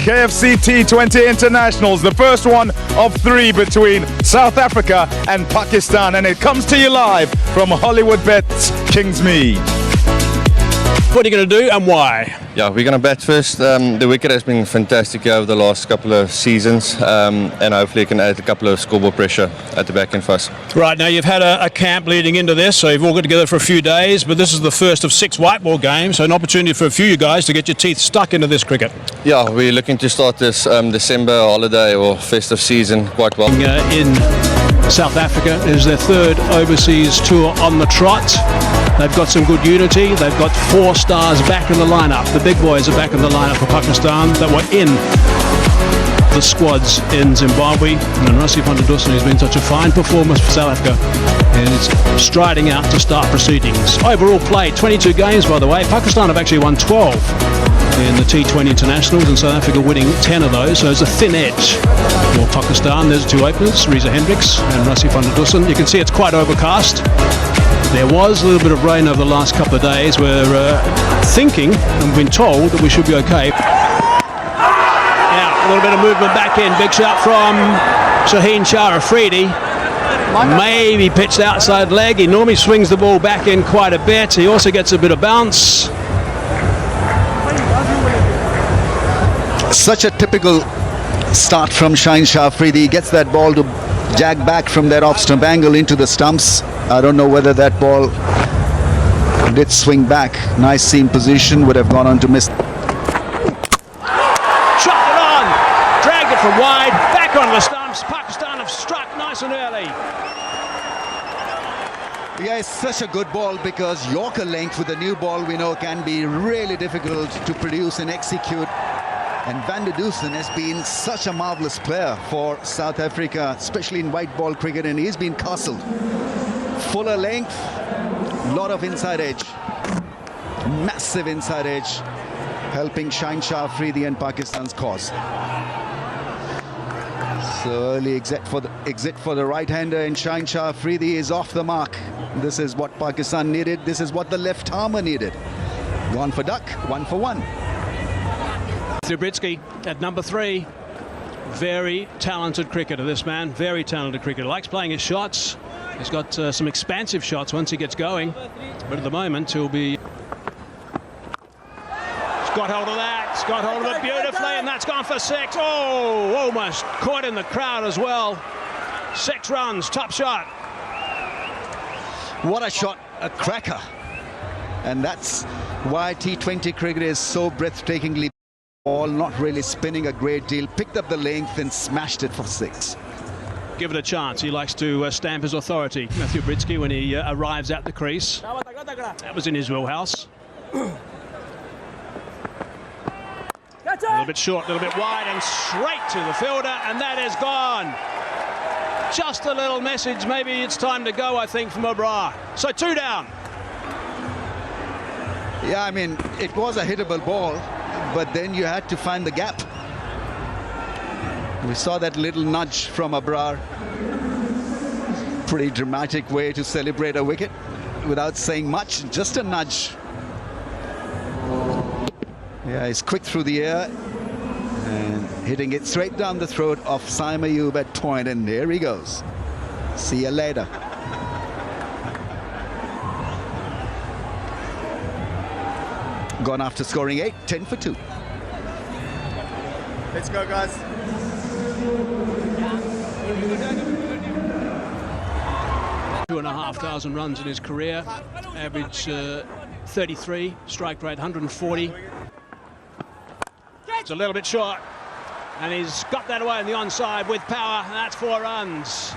KFC T20 internationals, the first one of 3 between South Africa and Pakistan, and it comes to you live from Hollywood Bet's Kingsmead. What are you going to do and why? Yeah, we're going to bat first. The wicket has been fantastic over the last couple of seasons, and hopefully it can add a couple of scoreboard pressure at the back end for us. Right, now you've had a camp leading into this, so you've all got together for a few days, but this is the first of 6 white ball games, so an opportunity for a few of you guys to get your teeth stuck into this cricket. Yeah, we're looking to start this December holiday or festive season quite well. In South Africa is their 3rd overseas tour on the trot. They've got some good unity. They've got 4 stars back in the lineup. The big boys are back in the lineup for Pakistan that were in the squads in Zimbabwe. And Rassie van der Dussen has been such a fine performance for South Africa, and it's striding out to start proceedings. Overall played 22 games, by the way. Pakistan have actually won 12 in the T20 internationals, and South Africa winning 10 of those, so there's a thin edge for Pakistan. There's 2 openers, Reza Hendricks and Rassie van der Dussen. You can see it's quite overcast. There was a little bit of rain over the last couple of days. We're thinking and been told that we should be okay. Now, a little bit of movement back in. Big shot from Shaheen Shah Afridi. Maybe pitched outside leg. He normally swings the ball back in quite a bit. He also gets a bit of bounce. Such a typical start from Shaheen Shah Afridi. He gets that ball to jag back from that off-stump angle into the stumps. I don't know whether that ball did swing back. Nice seam position, would have gone on to miss. Shot it on, dragged it from wide, back on the stumps. Pakistan have struck nice and early. Yeah, it's such a good ball because Yorker length with the new ball we know can be really difficult to produce and execute. And Van der Dussen has been such a marvellous player for South Africa, especially in white ball cricket, and he's been castled. Fuller length, lot of inside edge, massive inside edge, helping Shaheen Shah Afridi and Pakistan's cause. So early exit for the right-hander, and Shaheen Shah Afridi is off the mark. This is what Pakistan needed. This is what the left-armer needed. Gone for duck, 1 for 1. Zubritsky at number 3. Very talented cricketer, this man. Very talented cricketer. Likes playing his shots. He's got some expansive shots once he gets going. But at the moment, he'll be... He's got hold of that. He's got hold of it beautifully, and that's gone for 6. Oh, almost caught in the crowd as well. 6 runs, top shot. What a shot, a cracker. And that's why T20 cricket is so breathtakingly... Ball not really spinning a great deal, picked up the length and smashed it for 6. Give it a chance. He likes to stamp his authority, Matthew Britsky, when he arrives at the crease. That was in his wheelhouse. A little bit short, a little bit wide, and straight to the fielder, and that is gone. Just a little message, maybe it's time to go, I think, from O'Brien. So 2 down. Yeah, I mean, it was a hittable ball, but then you had to find the gap. We saw that little nudge from Abrar. Pretty dramatic way to celebrate a wicket without saying much, just a nudge. Yeah, he's quick through the air and hitting it straight down the throat of Saim Ayub at point, and there he goes. See you later. Gone after scoring 8, 10 for 2. Let's go, guys. Two and a half thousand runs in his career, average 33, strike rate 140. It's a little bit short, and he's got that away on the onside with power, and that's 4 runs.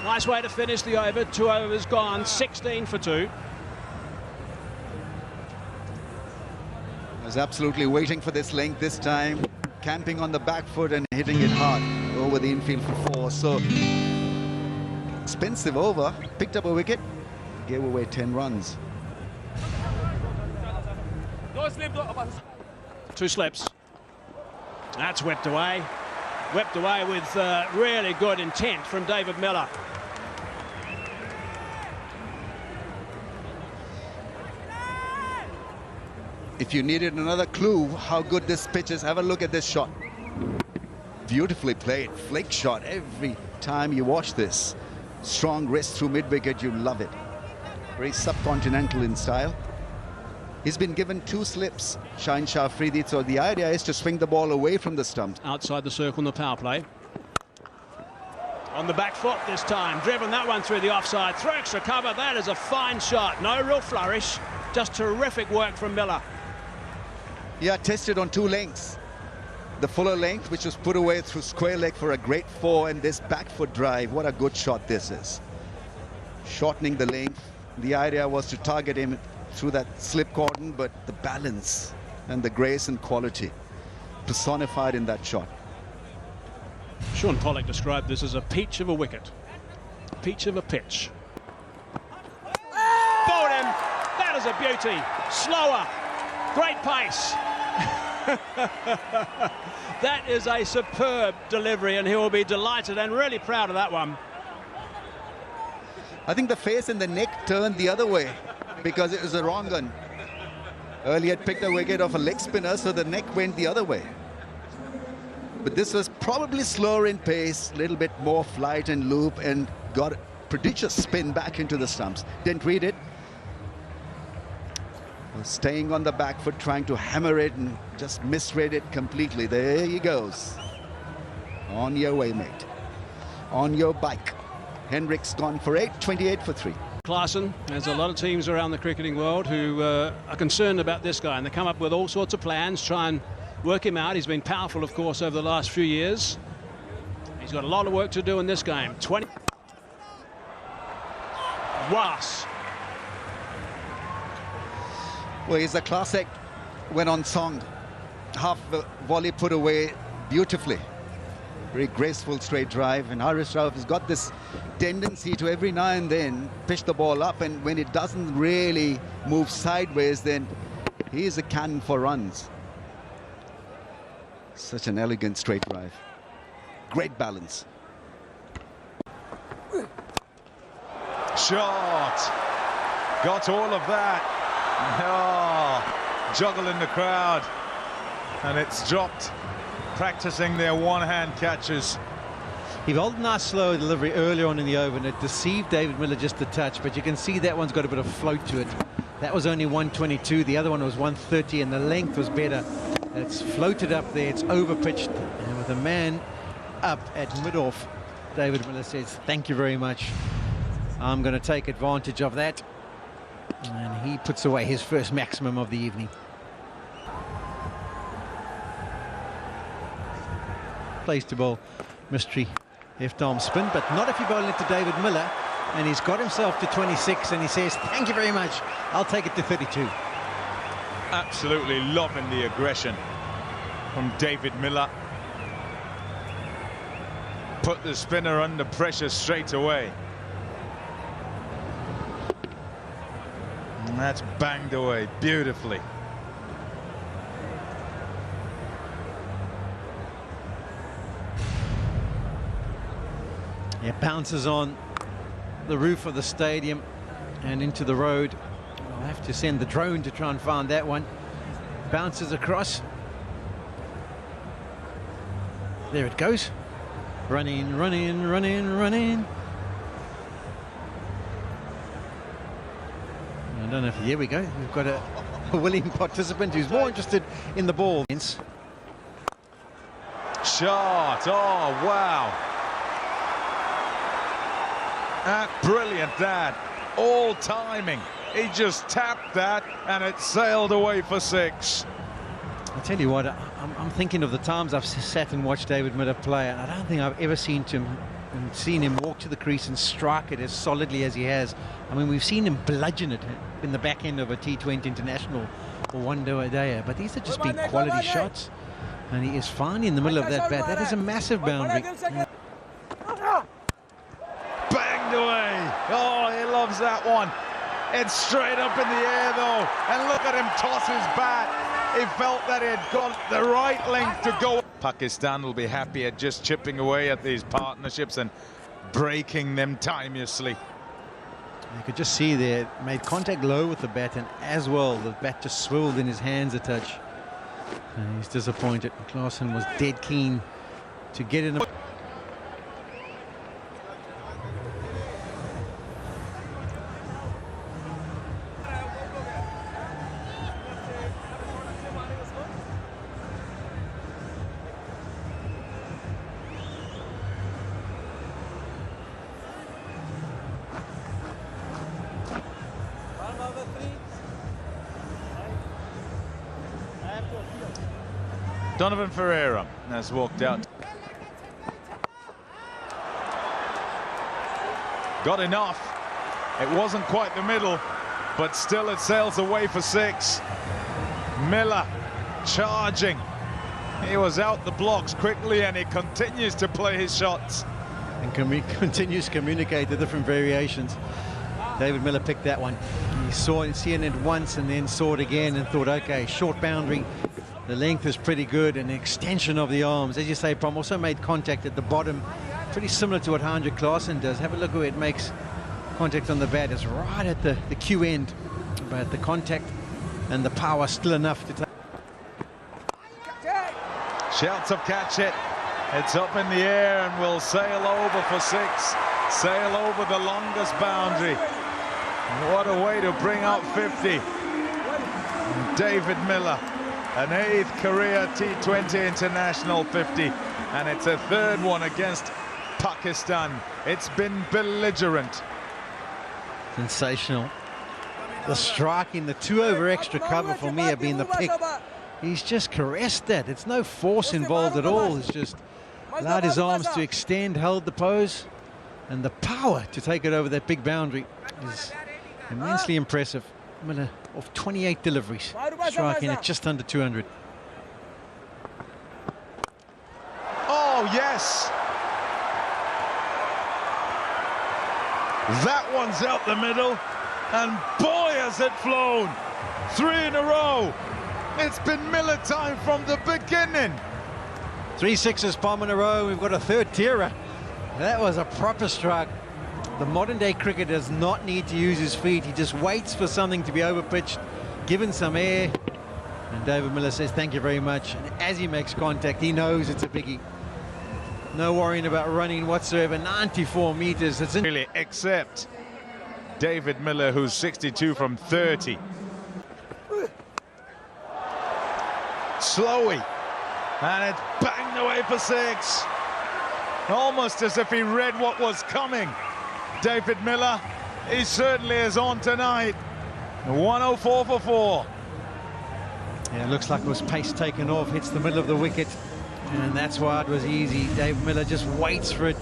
Nice way to finish the over. 2 overs gone, 16 for 2. Was absolutely waiting for this length this time, camping on the back foot and hitting it hard over the infield for 4. So expensive over, picked up a wicket, gave away 10 runs. 2 slips. That's whipped away with really good intent from David Miller. If you needed another clue how good this pitch is, have a look at this shot. Beautifully played, flick shot every time you watch this. Strong wrist through mid-wicket, you love it. Very subcontinental in style. He's been given 2 slips, Shaheen Shah Afridi, so the idea is to swing the ball away from the stumps. Outside the circle in the power play. On the back foot this time, driven that one through the offside. Through extra cover, that is a fine shot. No real flourish, just terrific work from Miller. Yeah, tested on 2 lengths. The fuller length, which was put away through square leg for a great 4, and this back foot drive. What a good shot this is. Shortening the length. The idea was to target him through that slip cordon, but the balance and the grace and quality personified in that shot. Sean Pollock described this as a peach of a wicket. Peach of a pitch. Bowled him. That is a beauty. Slower. Great pace. That is a superb delivery, and he will be delighted and really proud of that one. I think the face and the neck turned the other way because it was the wrong one. Earlier it picked a wicket off a leg spinner, so the neck went the other way. But this was probably slower in pace, a little bit more flight and loop, and got a prodigious spin back into the stumps. Didn't read it. Was staying on the back foot, trying to hammer it, and just misread it completely. There he goes. On your way, mate. On your bike. Hendricks gone for 8, 28 for 3. Klaassen, there's a lot of teams around the cricketing world who are concerned about this guy, and they come up with all sorts of plans, try and work him out. He's been powerful, of course, over the last few years. He's got a lot of work to do in this game. 20. Was. Well, he's a classic when on song. Half the volley put away beautifully. Very graceful straight drive, and Haris Rauf has got this tendency to every now and then pitch the ball up, and when it doesn't really move sideways, then he is a cannon for runs. Such an elegant straight drive. Great balance. Shot. Got all of that. Oh, juggle in the crowd. And it's dropped. Practicing their one-hand catches. He bowled a nice slow delivery earlier on in the over, and it deceived David Miller just a touch, but you can see that one's got a bit of float to it. That was only 122, the other one was 130, and the length was better. It's floated up there, it's over-pitched, and with a man up at mid-off, David Miller says, thank you very much. I'm going to take advantage of that. And he puts away his first maximum of the evening. Place to bowl mystery left-arm spin, but not if you bowl it to David Miller, and he's got himself to 26, and he says, thank you very much, I'll take it to 32. Absolutely loving the aggression from David Miller. Put the spinner under pressure straight away. And that's banged away beautifully. It bounces on the roof of the stadium and into the road. I'll have to send the drone to try and find that one. Bounces across. There it goes. Run in, run in, run in, run in. I don't know if, here we go. We've got a willing participant who's more interested in the ball. Shot. Oh, wow. Brilliant, that. All timing. He just tapped that and it sailed away for 6. I tell you what, I'm thinking of the times I've sat and watched David Miller play, and I don't think I've ever seen him walk to the crease and strike it as solidly as he has. I mean, we've seen him bludgeon it in the back end of a T20 international or one-day, but these have just been quality shots, and he is fine in the middle of that bat. That is a massive boundary. Banged away. Oh, he loves that one. It's straight up in the air though, and look at him toss his bat. He felt that he had got the right length to go. Pakistan will be happy at just chipping away at these partnerships and breaking them timeously. You could just see there, made contact low with the bat, and as well, the bat just swirled in his hands a touch. And he's disappointed. Klaasen was dead keen to get in. Donovan Ferreira has walked out. Got enough. It wasn't quite the middle, but still it sails away for 6. Miller charging. He was out the blocks quickly, and he continues to play his shots. And continues to communicate the different variations. David Miller picked that one. He saw it, seen it once, and then saw it again and thought, okay, short boundary. The length is pretty good, and the extension of the arms. As you say, Prom also made contact at the bottom, pretty similar to what Hendrik Klaasen does. Have a look where it makes contact on the bat. It's right at the cue end, but the contact and the power still enough to take. Shouts of catch it. It's up in the air and will sail over for 6. Sail over the longest boundary. What a way to bring out 50. David Miller. An 8th career T20 international 50, and it's a 3rd one against Pakistan. It's been belligerent. Sensational. The striking, the 2 over extra cover for me have been the pick. He's just caressed that. It's no force involved at all. It's just allowed his arms to extend, held the pose, and the power to take it over that big boundary is immensely impressive. Miller of 28 deliveries, striking at just under 200. Oh, yes! That one's out the middle, and boy, has it flown! 3 in a row. It's been Miller time from the beginning. 3 sixes, palm in a row. We've got a 3rd tierer. That was a proper strike. The modern day cricketer does not need to use his feet. He just waits for something to be overpitched, given some air. And David Miller says thank you very much. And as he makes contact, he knows it's a biggie. No worrying about running whatsoever. 94 meters. It's really, except David Miller, who's 62 from 30. Slowly, and it's banged away for 6. Almost as if he read what was coming. David Miller, he certainly is on tonight. 104 for 4. Yeah, it looks like it was pace taken off, hits the middle of the wicket, and that's why it was easy. David Miller just waits for it,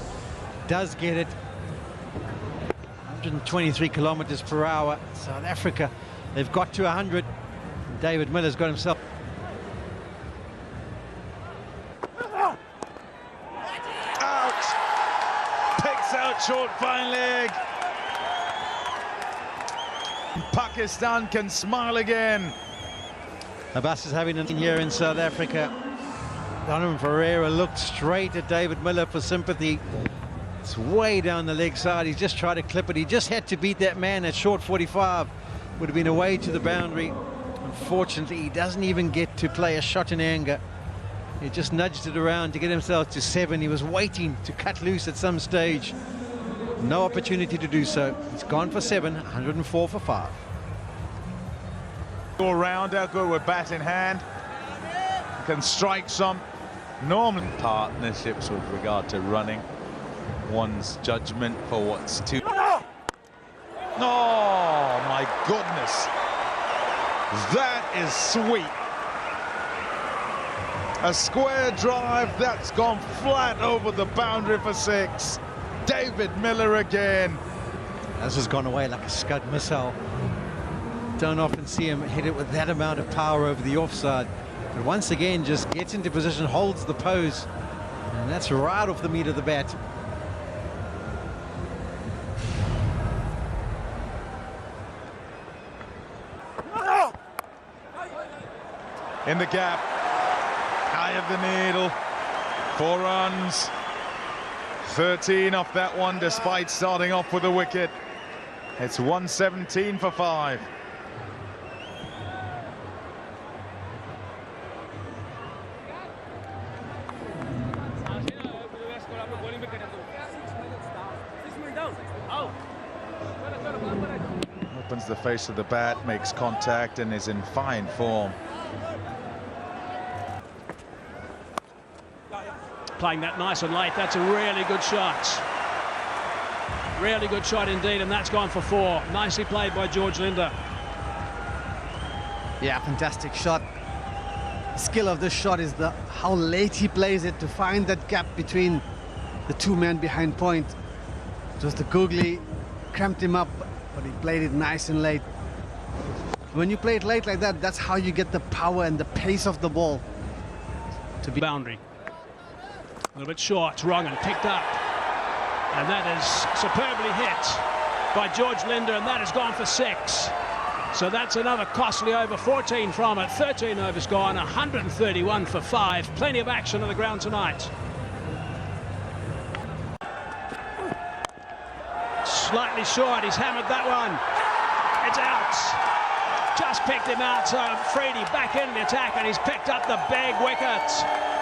does get it. 123 kilometers per hour. South Africa, they've got to 100. David Miller's got himself. Out short fine leg. Pakistan can smile again. Abbas is having an here in South Africa. Donovan Ferreira looked straight at David Miller for sympathy. It's way down the leg side. He's just tried to clip it. He just had to beat that man at short 45. Would have been away to the boundary. Unfortunately, he doesn't even get to play a shot in anger. He just nudged it around to get himself to 7. He was waiting to cut loose at some stage. No opportunity to do so. He's gone for 7, 104 for 5. All rounder, good with bat in hand. Can strike some. Normally partnerships with regard to running. One's judgment for what's too. Oh my goodness. That is sweet. A square drive that's gone flat over the boundary for 6. David Miller again. This has gone away like a Scud missile. Don't often see him hit it with that amount of power over the offside. But once again, just gets into position, holds the pose. And that's right off the meat of the bat. In the gap. Eye of the needle, 4 runs, 13 off that one despite starting off with a wicket. It's 117 for 5. Opens the face of the bat, makes contact, and is in fine form. Playing that nice and late. That's a really good shot. Really good shot indeed, and that's gone for 4. Nicely played by George Linder. Yeah, fantastic shot. The skill of this shot is how late he plays it to find that gap between the 2 men behind point. Just the googly cramped him up, but he played it nice and late. When you play it late like that, that's how you get the power and the pace of the ball To be boundary. A little bit short, wrong and picked up. And that is superbly hit by George Linder, and that has gone for 6. So that's another costly over. 14 from it, 13 overs gone, 131 for 5. Plenty of action on the ground tonight. Slightly short, he's hammered that one. It's out. Just picked him out, so Freedy back in the attack, and he's picked up the big wicket.